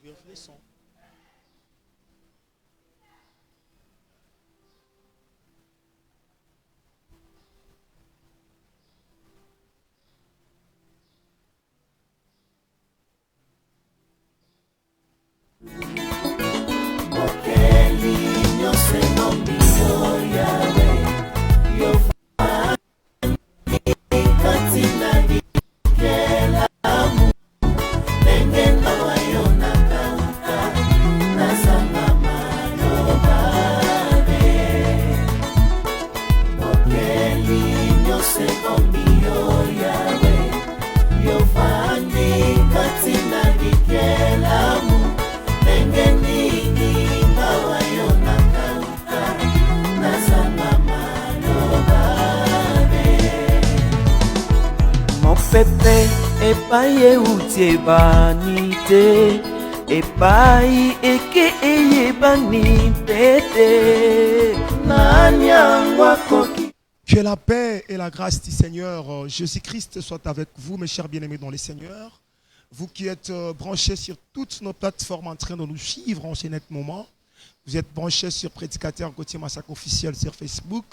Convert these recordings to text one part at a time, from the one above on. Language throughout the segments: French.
vérifier les sons. Pepe epaye utie banite epai eke eye banipete nanyangwa koki. Que la paix et la grâce du Seigneur Jésus-Christ soient avec vous, mes chers bien-aimés dans le Seigneur. Vous qui êtes branchés sur toutes nos plateformes en train de nous suivre en ce net moment. Vous êtes branchés sur Prédicateur Gauthier Massacre officiel sur Facebook.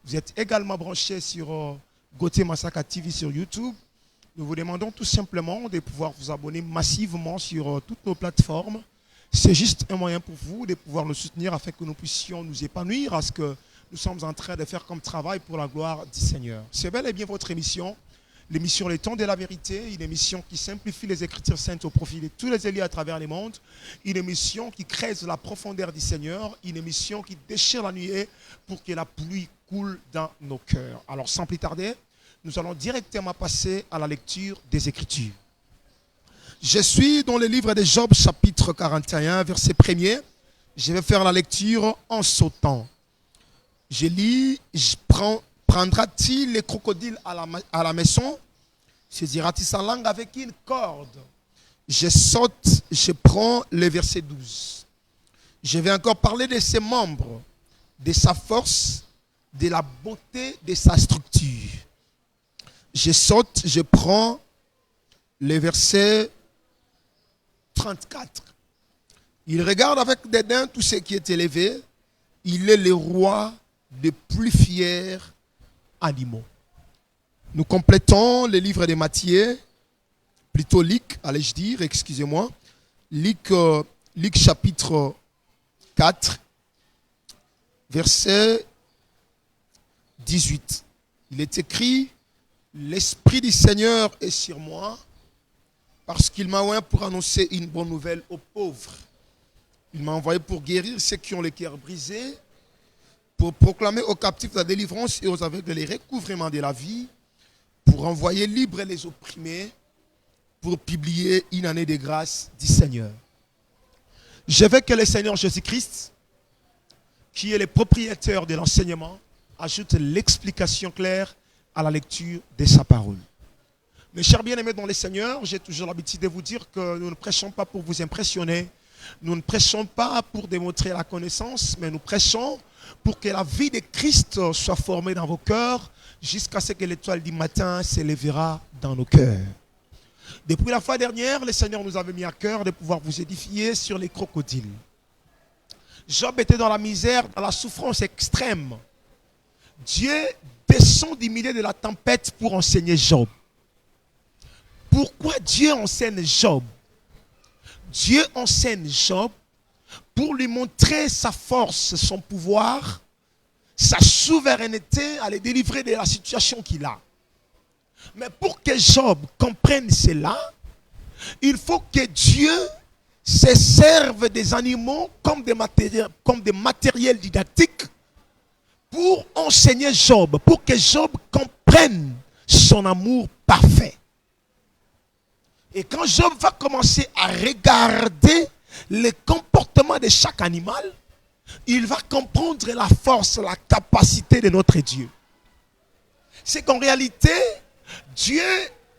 Vous êtes également branchés sur Gauthier Massacre TV sur YouTube. Nous vous demandons tout simplement de pouvoir vous abonner massivement sur toutes nos plateformes. C'est juste un moyen pour vous de pouvoir nous soutenir afin que nous puissions nous épanouir à ce que nous sommes en train de faire comme travail pour la gloire du Seigneur. C'est bel et bien votre émission, l'émission Les Temps de la Vérité, une émission qui simplifie les Écritures saintes au profit de tous les élus à travers les mondes, une émission qui creuse la profondeur du Seigneur, une émission qui déchire la nuée pour que la pluie coule dans nos cœurs. Alors sans plus tarder, nous allons directement passer à la lecture des Écritures. Je suis dans le livre de Job, chapitre 41, verset 1er. Je vais faire la lecture en sautant. Je lis, prendra-t-il les crocodiles à la maison? Saisira-t-il sa langue avec une corde? Je saute, je prends le verset 12. Je vais encore parler de ses membres, de sa force, de la beauté de sa structure. Je saute, je prends le verset 34. Il regarde avec dédain tout ce qui est élevé. Il est le roi des plus fiers animaux. Nous complétons le livre de Matthieu, plutôt Luc, allais-je dire, excusez-moi. Luc chapitre 4, verset 18. Il est écrit: l'Esprit du Seigneur est sur moi, parce qu'il m'a envoyé pour annoncer une bonne nouvelle aux pauvres. Il m'a envoyé pour guérir ceux qui ont le cœur brisé, pour proclamer aux captifs la délivrance et aux aveugles le recouvrement de la vie, pour envoyer libres les opprimés, pour publier une année de grâce du Seigneur. Je veux que le Seigneur Jésus-Christ, qui est le propriétaire de l'enseignement, ajoute l'explication claire à la lecture de sa parole. Mes chers bien-aimés dans le Seigneur, j'ai toujours l'habitude de vous dire que nous ne prêchons pas pour vous impressionner. Nous ne prêchons pas pour démontrer la connaissance, mais nous prêchons pour que la vie de Christ soit formée dans vos cœurs jusqu'à ce que l'étoile du matin s'élèvera dans nos cœurs. Depuis la fois dernière, le Seigneur nous avait mis à cœur de pouvoir vous édifier sur les crocodiles. Job était dans la misère, dans la souffrance extrême. Dieu descend du milieu de la tempête pour enseigner Job. Pourquoi Dieu enseigne Job? Dieu enseigne Job pour lui montrer sa force, son pouvoir, sa souveraineté à le délivrer de la situation qu'il a. Mais pour que Job comprenne cela, il faut que Dieu se serve des animaux comme des matériels didactiques pour enseigner Job, pour que Job comprenne son amour parfait. Et quand Job va commencer à regarder le comportement de chaque animal, il va comprendre la force, la capacité de notre Dieu. C'est qu'en réalité, Dieu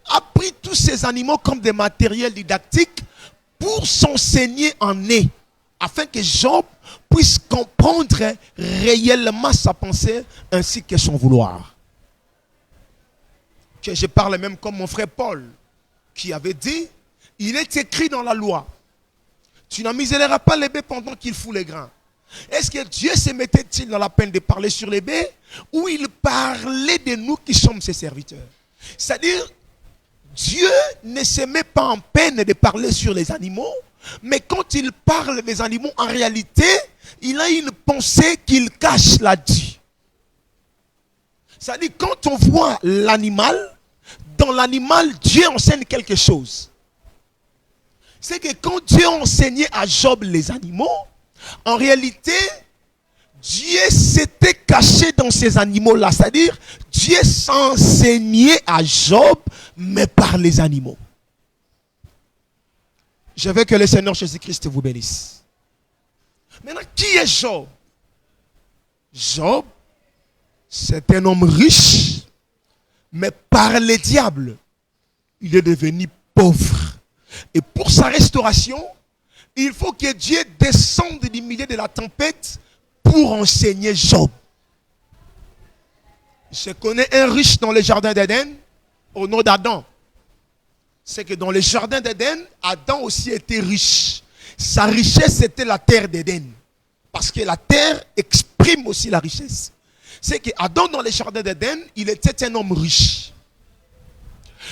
a pris tous ces animaux comme des matériels didactiques pour s'enseigner en eux, afin que Job puisse comprendre réellement sa pensée ainsi que son vouloir. Que je parle même comme mon frère Paul, qui avait dit, il est écrit dans la loi, Tu n'amuseras pas les baies pendant qu'il fout les grains. Est-ce que Dieu se mettait-il dans la peine de parler sur les baies ou il parlait de nous qui sommes ses serviteurs? C'est-à-dire, Dieu ne se met pas en peine de parler sur les animaux, mais quand il parle des animaux, en réalité, il a une pensée qu'il cache là-dessus. C'est-à-dire, quand on voit l'animal, dans l'animal, Dieu enseigne quelque chose. C'est que quand Dieu enseignait à Job les animaux, en réalité, Dieu s'était caché dans ces animaux-là. C'est-à-dire, Dieu s'enseignait à Job, mais par les animaux. Je veux que le Seigneur Jésus-Christ vous bénisse. Maintenant, qui est Job? Job, c'est un homme riche, mais par les diables, il est devenu pauvre. Et pour sa restauration, il faut que Dieu descende du milieu de la tempête pour enseigner Job. Je connais un riche dans le jardin d'Éden, au nom d'Adam. C'est que dans le jardin d'Éden, Adam aussi était riche. Sa richesse, c'était la terre d'Éden. Parce que la terre exprime aussi la richesse. C'est que Adam, dans le jardin d'Éden, il était un homme riche.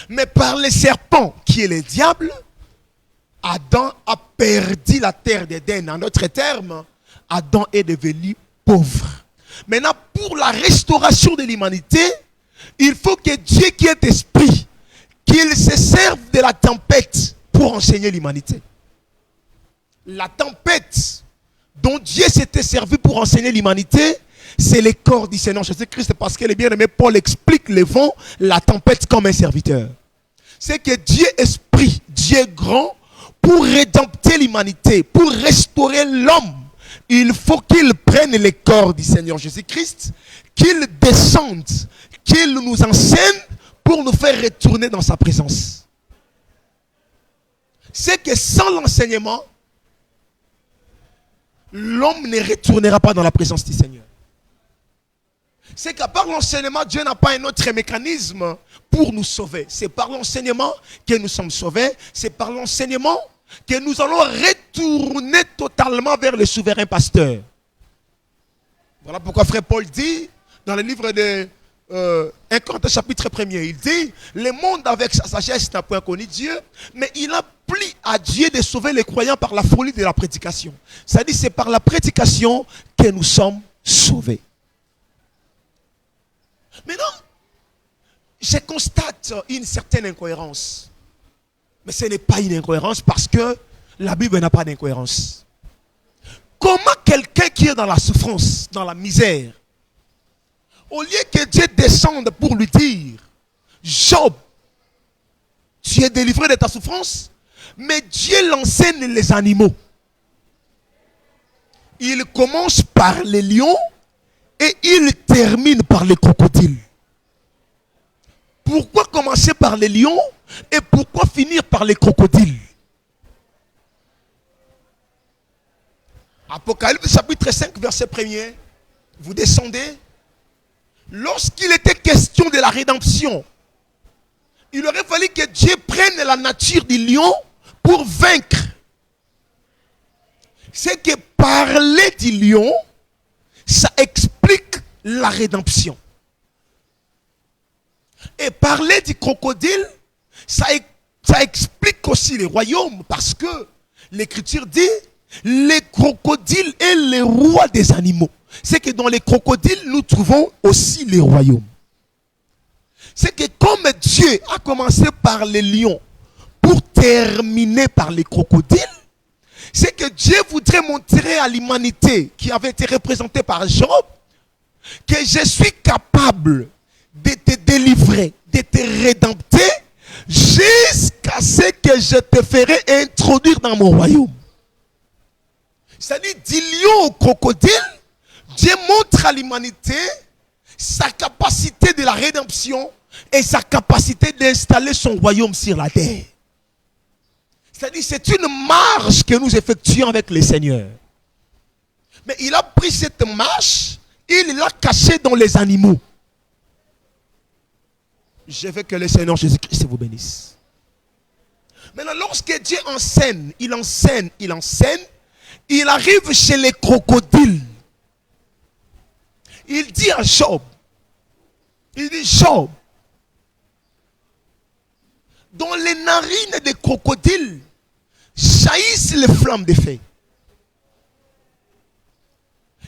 Mais par les serpents, qui est le diable, Adam a perdu la terre d'Éden. En d'autres termes, Adam est devenu pauvre. Maintenant, pour la restauration de l'humanité, il faut que Dieu qui est esprit, qu'il se serve de la tempête pour enseigner l'humanité. La tempête dont Dieu s'était servi pour enseigner l'humanité, c'est le corps du Seigneur Jésus-Christ, parce que le bien-aimé Paul explique le vent, la tempête comme un serviteur. C'est que Dieu esprit, Dieu grand, pour rédempter l'humanité, pour restaurer l'homme, il faut qu'il prenne le corps du Seigneur Jésus-Christ, qu'il descende, qu'il nous enseigne pour nous faire retourner dans sa présence. C'est que sans l'enseignement, l'homme ne retournera pas dans la présence du Seigneur. C'est qu'à part l'enseignement, Dieu n'a pas un autre mécanisme pour nous sauver. C'est par l'enseignement que nous sommes sauvés. C'est par l'enseignement que nous allons retourner totalement vers le souverain pasteur. Voilà pourquoi frère Paul dit, dans le livre de 1 Corinthiens chapitre 1er, il dit, le monde avec sa sagesse n'a point connu Dieu, mais il a plu à Dieu de sauver les croyants par la folie de la prédication. C'est-à-dire, c'est par la prédication que nous sommes sauvés. Maintenant, je constate une certaine incohérence. Mais ce n'est pas une incohérence parce que la Bible n'a pas d'incohérence. Comment quelqu'un qui est dans la souffrance, dans la misère, au lieu que Dieu descende pour lui dire, Job, tu es délivré de ta souffrance, mais Dieu l'enseigne les animaux. Il commence par les lions et il termine par les crocodiles. Pourquoi commencer par les lions et pourquoi finir par les crocodiles? Apocalypse chapitre 5 verset 1er. Vous descendez. Lorsqu'il était question de la rédemption, il aurait fallu que Dieu prenne la nature du lion pour vaincre. C'est que parler du lion, ça explique la rédemption. Et parler du crocodile, ça explique aussi les royaumes, parce que l'Écriture dit, les crocodiles est le roi des animaux. C'est que dans les crocodiles, nous trouvons aussi les royaumes. C'est que comme Dieu a commencé par les lions pour terminer par les crocodiles, c'est que Dieu voudrait montrer à l'humanité qui avait été représentée par Job que je suis capable de te délivrer, de te rédempter jusqu'à ce que je te ferai introduire dans mon royaume. C'est-à-dire, du lion au crocodile, Dieu montre à l'humanité sa capacité de la rédemption et sa capacité d'installer son royaume sur la terre. C'est-à-dire, c'est une marche que nous effectuons avec le Seigneur. Mais il a pris cette marche, il l'a cachée dans les animaux. Je veux que le Seigneur Jésus-Christ vous bénisse. Maintenant, lorsque Dieu enseigne, il arrive chez les crocodiles. Il dit à Job, il dit, Job, dans les narines des crocodiles jaillissent les flammes de feu.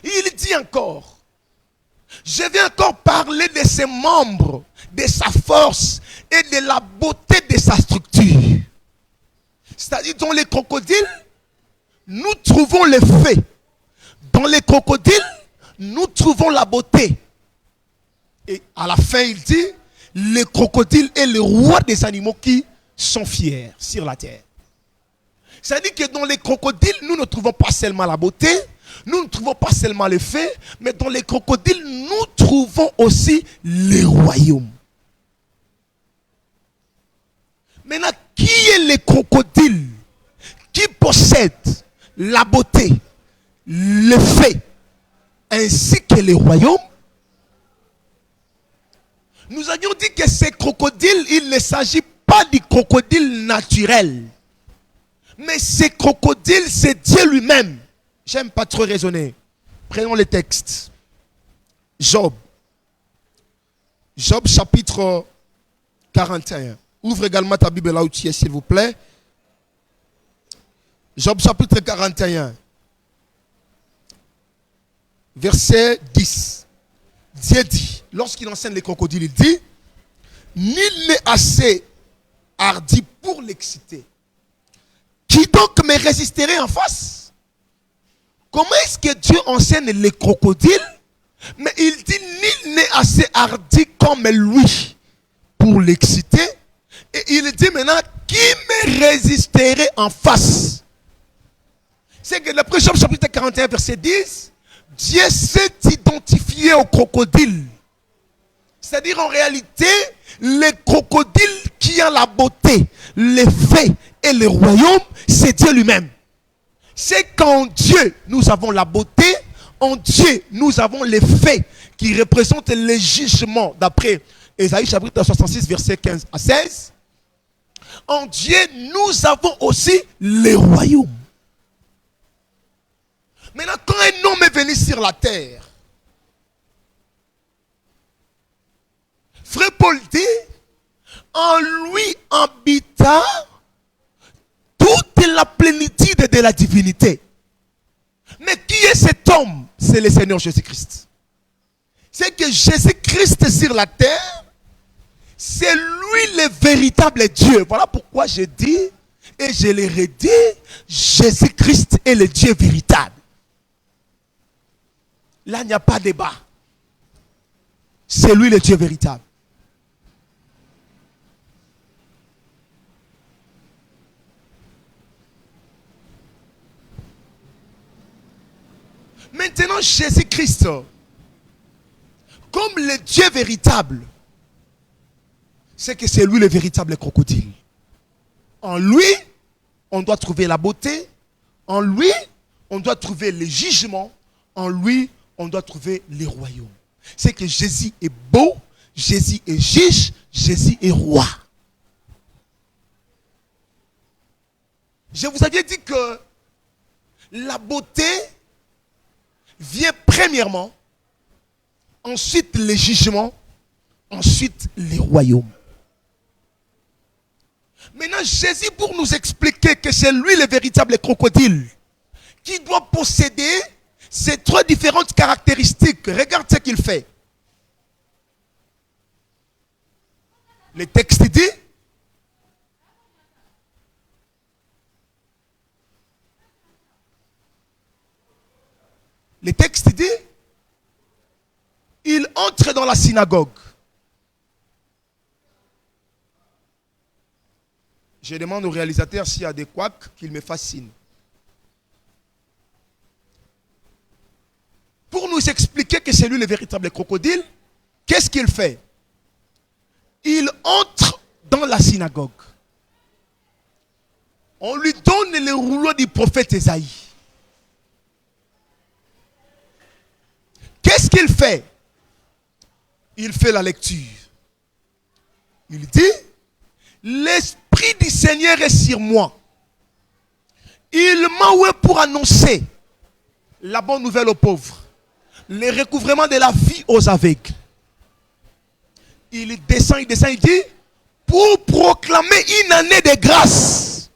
Il dit encore, je vais encore parler de ses membres, de sa force et de la beauté de sa structure. C'est-à-dire, dans les crocodiles, nous trouvons le feu. Dans les crocodiles, nous trouvons la beauté. Et à la fin, il dit, le crocodile est le roi des animaux qui sont fiers sur la terre. C'est-à-dire que dans les crocodiles, nous ne trouvons pas seulement la beauté, nous ne trouvons pas seulement le feu, mais dans les crocodiles, nous trouvons aussi le royaume. Maintenant, qui est le crocodile qui possède la beauté, le feu, ainsi que le royaume? Nous avions dit que ces crocodiles, il ne s'agit pas du crocodile naturel. Mais ces crocodiles, c'est Dieu lui-même. J'aime pas trop raisonner. Prenons les textes. Job. Job chapitre 41. Ouvre également ta Bible là où tu es, s'il vous plaît. Job chapitre 41. Verset 10. Dieu dit, lorsqu'il enseigne les crocodiles, il dit, nul n'est assez hardi pour l'exciter. Qui donc me résisterait en face? Comment est-ce que Dieu enseigne les crocodiles? Mais il dit, nul n'est assez hardi comme lui pour l'exciter. Et il dit maintenant, qui me résisterait en face? C'est que le Job chapitre 41 verset 10, Dieu s'est identifié au crocodile. C'est-à-dire en réalité, les crocodiles qui ont la beauté, les faits et le royaume, c'est Dieu lui-même. C'est qu'en Dieu, nous avons la beauté, en Dieu, nous avons les faits qui représentent les jugements, d'après Ésaïe chapitre 66, verset 15 à 16. En Dieu, nous avons aussi les royaumes. Maintenant, quand un homme est venu sur la terre, Frère Paul dit, en lui habita toute la plénitude de la divinité. Mais qui est cet homme? C'est le Seigneur Jésus-Christ. C'est que Jésus-Christ sur la terre, c'est lui le véritable Dieu. Voilà pourquoi je dis, et je le redis, Jésus-Christ est le Dieu véritable. Là, il n'y a pas de débat. C'est lui le Dieu véritable. Maintenant, Jésus-Christ, comme le Dieu véritable, c'est que c'est lui le véritable crocodile. En lui, on doit trouver la beauté. En lui, on doit trouver le jugement. En lui, on doit trouver les royaumes. C'est que Jésus est beau, Jésus est juge, Jésus est roi. Je vous avais dit que la beauté vient premièrement, ensuite les jugements, ensuite les royaumes. Maintenant, Jésus, pour nous expliquer que c'est lui le véritable crocodile, qui doit posséder ces trois différentes caractéristiques. Regarde ce qu'il fait. Le texte dit, il entre dans la synagogue. Je demande au réalisateur s'il y a des couacs qu'il me fasse signe. Pour nous expliquer que c'est lui le véritable crocodile, qu'est-ce qu'il fait? Il entre dans la synagogue. On lui donne le rouleau du prophète Ésaïe. Qu'est-ce qu'il fait? Il fait la lecture. Il dit, l'Esprit l'Esprit du Seigneur est sur moi. Il m'a oué pour annoncer la bonne nouvelle aux pauvres, le recouvrement de la vie aux aveugles. Il descend, il dit, pour proclamer une année de grâce.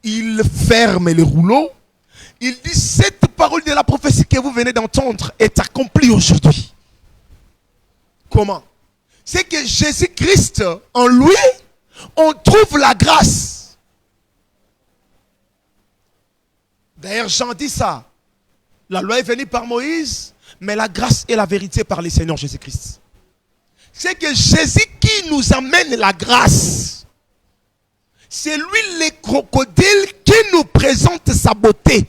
Il ferme le rouleau. Il dit, cette parole de la prophétie que vous venez d'entendre est accomplie aujourd'hui. Comment? C'est que Jésus-Christ, en lui, on trouve la grâce. D'ailleurs, Jean dit ça. La loi est venue par Moïse, mais la grâce et la vérité par le Seigneur Jésus-Christ. C'est que Jésus qui nous amène la grâce. C'est lui le crocodile qui nous présente sa beauté.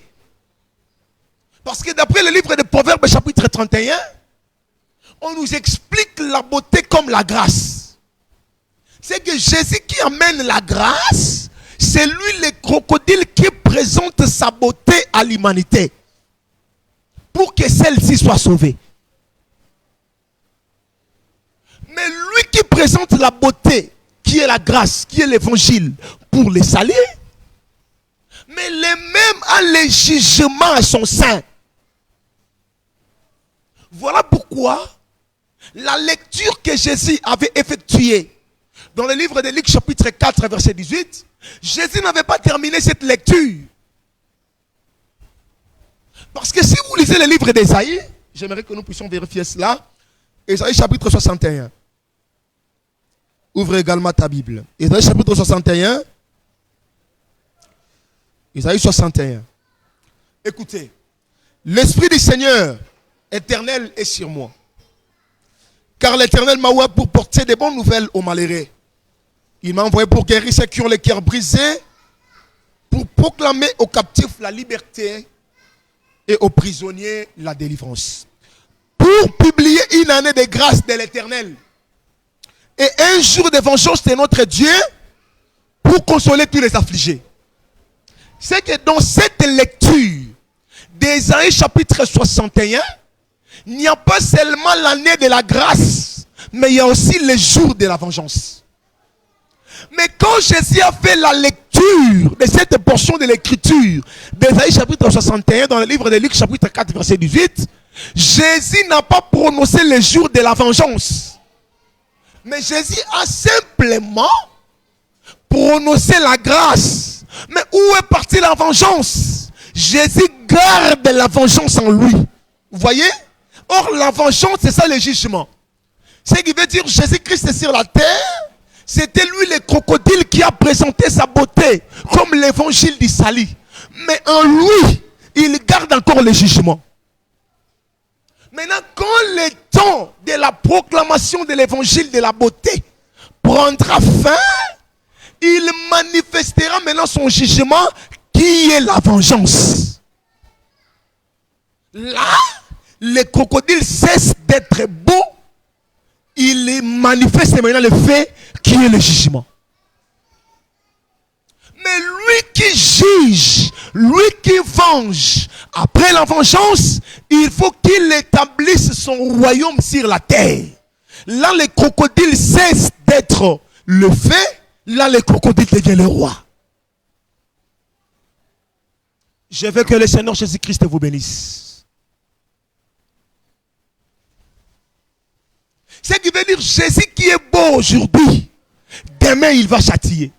Parce que d'après le livre de Proverbes chapitre 31, on nous explique la beauté comme la grâce. C'est que Jésus qui amène la grâce, c'est lui le crocodile qui présente sa beauté à l'humanité. Pour que celle-ci soit sauvée. Mais lui qui présente la beauté, qui est la grâce, qui est l'évangile, pour les saluer, mais les mêmes a les jugements à son sein. Voilà pourquoi la lecture que Jésus avait effectuée dans le livre de Luc chapitre 4 verset 18, Jésus n'avait pas terminé cette lecture. Parce que si vous lisez le livre d'Ésaïe, j'aimerais que nous puissions vérifier cela. Ésaïe chapitre 61. Ouvre également ta Bible. Ésaïe chapitre 61. Ésaïe 61. Écoutez. L'Esprit du Seigneur éternel est sur moi. Car l'Éternel m'a envoyé pour porter des bonnes nouvelles aux malheureux. Il m'a envoyé pour guérir ceux qui ont le cœur brisé, pour proclamer aux captifs la liberté et aux prisonniers la délivrance. Pour publier une année de grâce de l'Éternel et un jour de vengeance de notre Dieu pour consoler tous les affligés. C'est que dans cette lecture d'Ésaïe chapitre 61, il n'y a pas seulement l'année de la grâce, mais il y a aussi le jour de la vengeance. Mais quand Jésus a fait la lecture de cette portion de l'écriture d'Ésaïe chapitre 61 dans le livre de Luc chapitre 4 verset 18, Jésus n'a pas prononcé le jour de la vengeance. Mais Jésus a simplement prononcé la grâce. Mais où est partie la vengeance? Jésus garde la vengeance en lui. Vous voyez? Or la vengeance, c'est ça le jugement. Ce qui veut dire Jésus-Christ est sur la terre. C'était lui le crocodile qui a présenté sa beauté comme l'évangile du salut. Mais en lui, il garde encore le jugement. Maintenant, quand le temps de la proclamation de l'évangile de la beauté prendra fin, il manifestera maintenant son jugement qui est la vengeance. Là, le crocodile cesse d'être beau. Il manifeste maintenant le fait qui est le jugement. Mais lui qui juge, lui qui venge, après la vengeance, il faut qu'il établisse son royaume sur la terre. Là, le crocodile cesse d'être le fait. Là, le crocodile devient le roi. Je veux que le Seigneur Jésus-Christ vous bénisse. Ce qui veut dire Jésus qui est beau aujourd'hui, demain il va châtier.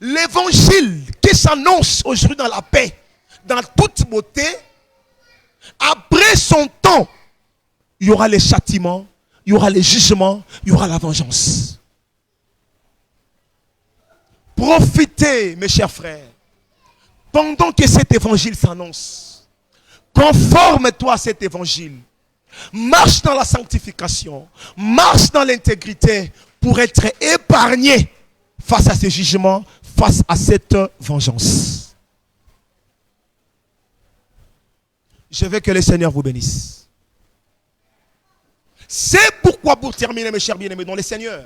L'évangile qui s'annonce aujourd'hui dans la paix, dans toute beauté, après son temps, il y aura les châtiments, il y aura les jugements, il y aura la vengeance. Profitez, mes chers frères, pendant que cet évangile s'annonce. Conforme-toi à cet évangile. Marche dans la sanctification, marche dans l'intégrité pour être épargné face à ces jugements, face à cette vengeance. Je veux que le Seigneur vous bénisse. C'est pourquoi, pour terminer, mes chers bien-aimés dans le Seigneur,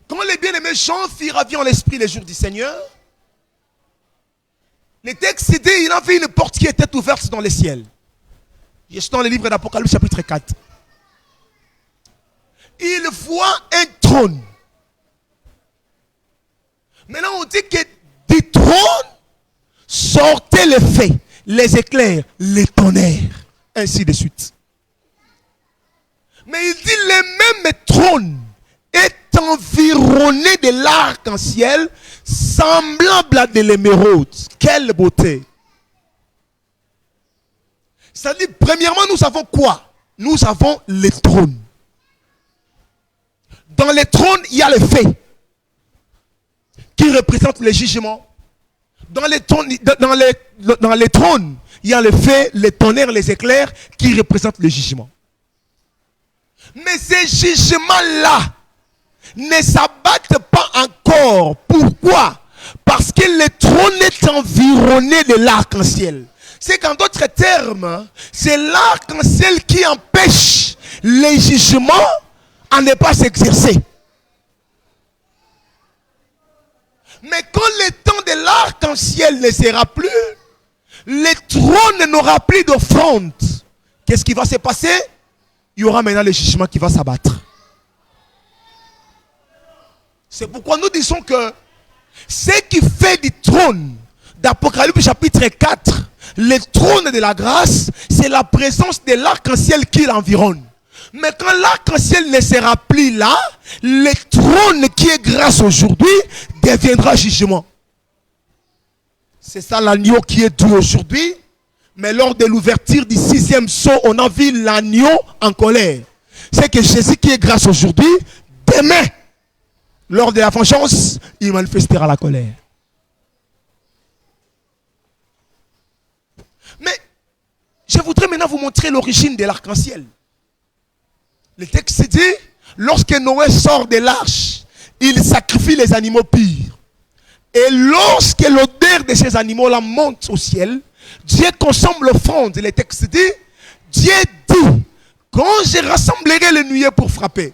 quand les bien-aimés Jean fit ravir en l'esprit les jours du Seigneur, le texte dit il a vu une porte qui était ouverte dans le ciel. Je suis dans le livre d'Apocalypse chapitre 4. il voit un trône. Maintenant, on dit que du trône sortaient les feux, les éclairs, les tonnerres, ainsi de suite. Mais il dit le même trône est environné de l'arc-en-ciel, semblable à de l'émeraude. Quelle beauté! C'est-à-dire, premièrement, nous avons quoi? Nous avons les trônes. Dans les trônes, il y a les feux qui représentent les jugements. Dans les trônes, il y a les feux, les tonnerres, les éclairs qui représentent les jugements. Mais ces jugements-là ne s'abattent pas encore. Pourquoi? Parce que le trône est environné de l'arc-en-ciel. C'est qu'en d'autres termes, c'est l'arc-en-ciel qui empêche les jugements à ne pas s'exercer. Mais quand le temps de l'arc-en-ciel ne sera plus, le trône n'aura plus d'offrande. Qu'est-ce qui va se passer? Il y aura maintenant le jugement qui va s'abattre. C'est pourquoi nous disons que ce qui fait du trône d'Apocalypse chapitre 4, le trône de la grâce, c'est la présence de l'arc-en-ciel qui l'environne. Mais quand l'arc-en-ciel ne sera plus là, le trône qui est grâce aujourd'hui deviendra jugement. C'est ça l'agneau qui est doux aujourd'hui. Mais lors de l'ouverture du 6e sceau, on a vu l'agneau en colère. C'est que Jésus qui est grâce aujourd'hui, demain, lors de la vengeance, il manifestera la colère. Mais je voudrais maintenant vous montrer l'origine de l'arc-en-ciel. Le texte dit, lorsque Noé sort de l'arche, il sacrifie les animaux purs. Et lorsque l'odeur de ces animaux-là monte au ciel, Dieu consomme l'offrande. Le texte dit, Dieu dit, quand je rassemblerai les nuées pour frapper,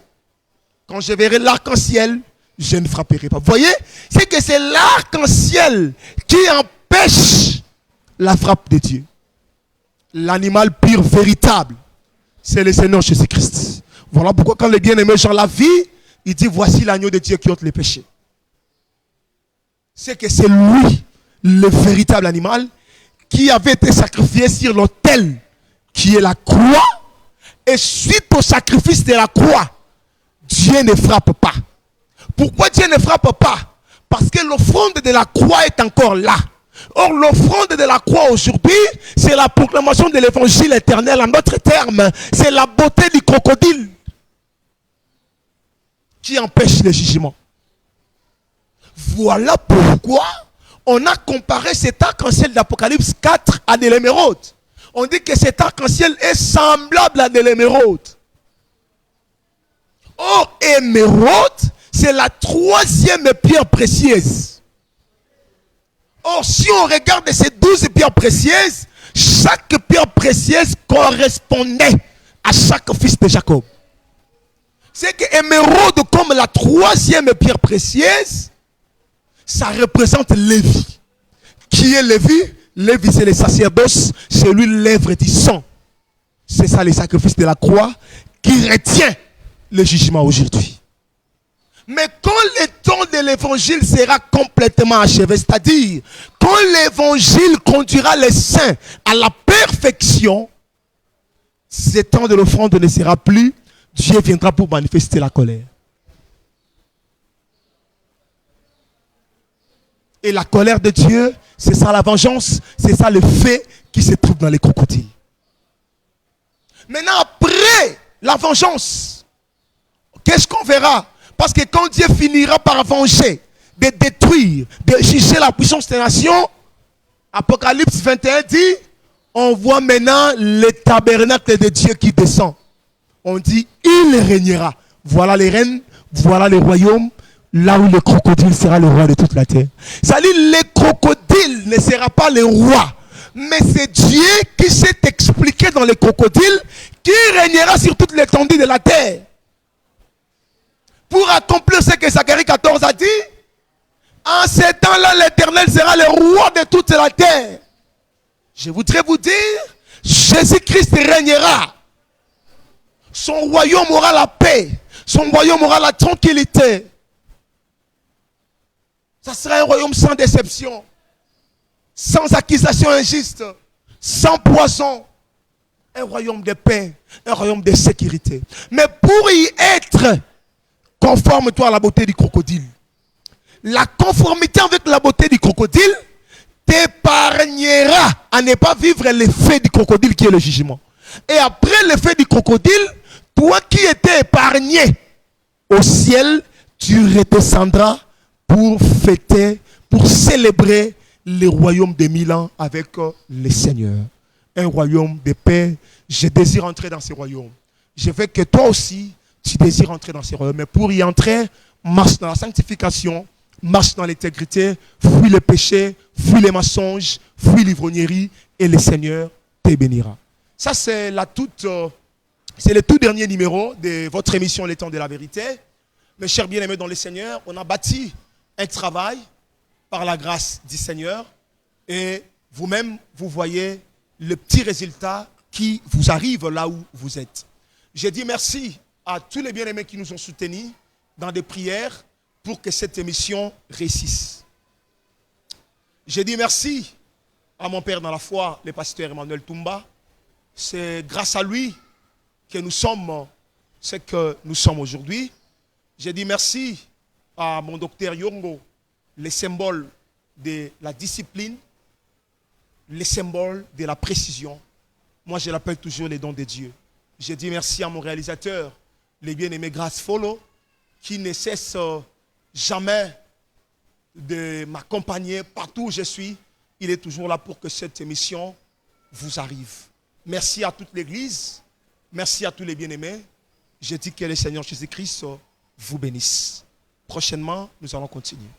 quand je verrai l'arc-en-ciel, je ne frapperai pas. Vous voyez, c'est que c'est l'arc-en-ciel qui empêche la frappe de Dieu. L'animal pur, véritable, c'est le Seigneur Jésus-Christ. Voilà pourquoi quand le bien-aimé Jean la vit, il dit, voici l'agneau de Dieu qui ôte les péchés. C'est que c'est lui, le véritable animal, qui avait été sacrifié sur l'autel, qui est la croix. Et suite au sacrifice de la croix, Dieu ne frappe pas. Pourquoi Dieu ne frappe pas? Parce que l'offrande de la croix est encore là. Or, l'offrande de la croix aujourd'hui, c'est la proclamation de l'évangile éternel. En d'autres termes, c'est la beauté du crocodile qui empêche le jugement. Voilà pourquoi on a comparé cet arc-en-ciel d'Apocalypse 4 à de l'émeraude. On dit que cet arc-en-ciel est semblable à de l'émeraude. Or, émeraude, c'est la 3e pierre précieuse. Or, si on regarde ces 12 pierres précieuses, chaque pierre précieuse correspondait à chaque fils de Jacob. C'est que émeraude, comme la 3e pierre précieuse, ça représente Lévi. Qui est Lévi? Lévi, c'est le sacerdoce, c'est lui l'œuvre du sang. C'est ça le sacrifice de la croix qui retient le jugement aujourd'hui. Mais quand le temps de l'évangile sera complètement achevé, c'est-à-dire quand l'évangile conduira les saints à la perfection, ce temps de l'offrande ne sera plus. Dieu viendra pour manifester la colère. Et la colère de Dieu, c'est ça la vengeance, c'est ça le fait qui se trouve dans les crocodiles. Maintenant, après la vengeance, qu'est-ce qu'on verra? Parce que quand Dieu finira par venger, de détruire, de juger la puissance des nations, Apocalypse 21 dit, on voit maintenant le tabernacle de Dieu qui descend. On dit, il régnera. Voilà les reines, voilà les royaumes, là où le crocodile sera le roi de toute la terre. Ça dit, le crocodile ne sera pas le roi, mais c'est Dieu qui s'est expliqué dans le crocodile, qui régnera sur toute l'étendue de la terre. Pour accomplir ce que Zacharie 14 a dit, en ces temps-là, l'Éternel sera le roi de toute la terre. Je voudrais vous dire, Jésus-Christ régnera. Son royaume aura la paix. Son royaume aura la tranquillité. Ça sera un royaume sans déception, sans accusation injuste, sans poison. Un royaume de paix, un royaume de sécurité. Mais pour y être, conforme-toi à la beauté du crocodile. La conformité avec la beauté du crocodile t'épargnera à ne pas vivre l'effet du crocodile qui est le jugement. Et après l'effet du crocodile, toi qui étais épargné au ciel, tu redescendras pour fêter, pour célébrer le royaume des 1000 ans avec le Seigneur. Un royaume de paix. Je désire entrer dans ce royaume. Je veux que toi aussi, tu désires entrer dans ce royaume. Mais pour y entrer, marche dans la sanctification, marche dans l'intégrité, fuis le péché, fuis les mensonges, fuis l'ivrognerie, et le Seigneur te bénira. Ça, c'est le tout dernier numéro de votre émission Les Temps de la Vérité. Mes chers bien-aimés dans le Seigneur, on a bâti un travail par la grâce du Seigneur, et vous-même, vous voyez le petit résultat qui vous arrive là où vous êtes. Je dis merci à tous les bien-aimés qui nous ont soutenus dans des prières pour que cette émission réussisse. Je dis merci à mon père dans la foi, le pasteur Emmanuel Toumba. C'est grâce à lui que nous sommes ce que nous sommes aujourd'hui. Je dis merci à mon docteur Yongo, le symbole de la discipline, le symbole de la précision. Moi, je l'appelle toujours les dons de Dieu. Je dis merci à mon réalisateur, le bien-aimé Grace Follow, qui ne cesse jamais de m'accompagner partout où je suis. Il est toujours là pour que cette émission vous arrive. Merci à toute l'Église. Merci à tous les bien-aimés. Je dis que le Seigneur Jésus-Christ vous bénisse. Prochainement, nous allons continuer.